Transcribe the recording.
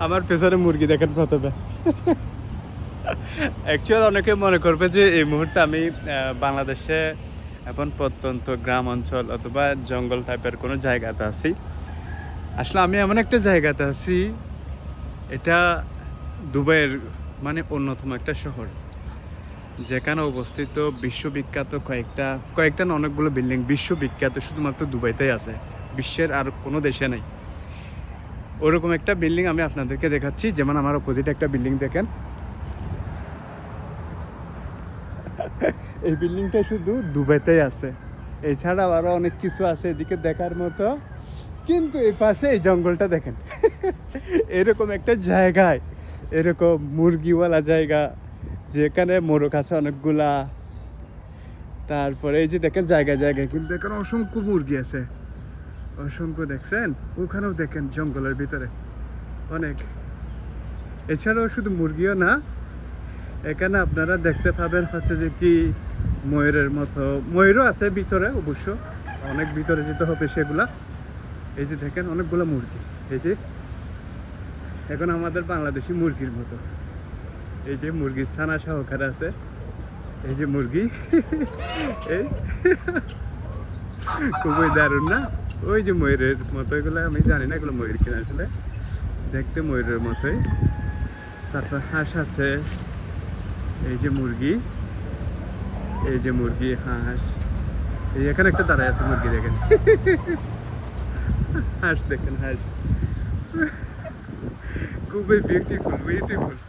আমার পেছনে মুরগি দেখেন প্রথমে। অ্যাকচুয়ালি অনেকে মনে করবে যে এই মুহূর্তে আমি বাংলাদেশে এখন প্রত্যন্ত গ্রাম অঞ্চল অথবা জঙ্গল টাইপের কোনো জায়গাতে আছি। আসলে আমি এমন একটা জায়গাতে আছি, এটা দুবাইয়ের মানে অন্যতম একটা শহর, যেখানে অবস্থিত বিশ্ববিখ্যাত কয়েকটা না অনেকগুলো বিল্ডিং বিশ্ববিখ্যাত শুধুমাত্র দুবাইতেই আছে, বিশ্বের আর কোনো দেশে নেই। ওরকম একটা বিল্ডিং আমি আপনাদেরকে দেখাচ্ছি। যেমন আমার অপোজিটে একটা বিল্ডিং দেখেন, এই বিল্ডিংটা শুধু দুবাইতেই আছে, এছাড়া আরও অনেক কিছু আছে এদিকে দেখার মতো। কিন্তু এই পাশে এই জঙ্গলটা দেখেন। এরকম একটা জায়গায়, এরকম মুরগিওয়ালা জায়গা, যেখানে মোরগ আছে অনেকগুলা। তারপরে এই যে দেখেন জায়গায় জায়গায় কিন্তু এখানে অসংখ্য মুরগি আছে, অসংখ্য। দেখছেন ওখানেও দেখেন জঙ্গলের ভিতরে অনেক। এছাড়াও শুধু মুরগিও না, এখানে আপনারা দেখতে পাবেন হচ্ছে যে কি ময়ূরের মতো, ময়ূরও আছে ভিতরে অবশ্য, অনেক ভিতরে যেতে হবে সেগুলা। এই যে দেখেন অনেকগুলো মুরগি, এই যে এখন আমাদের বাংলাদেশি মুরগির মতো, এই যে মুরগির ছানা সহকারে আছে, এই যে মুরগি। এই খুবই দারুণ না? ওই যে ময়ূরের মতো, এগুলো আমি জানি না এগুলো ময়ূর কিনা, আসলে দেখতে ময়ূরের মতোই। তারপর হাঁস আছে, এই যে মুরগি, এই যে মুরগি হাঁস, এই এখানে একটা দাঁড়ায় আছে মুরগি দেখেন। হাঁস দেখেন, হাঁস খুবই বিউটিফুল বিউটিফুল।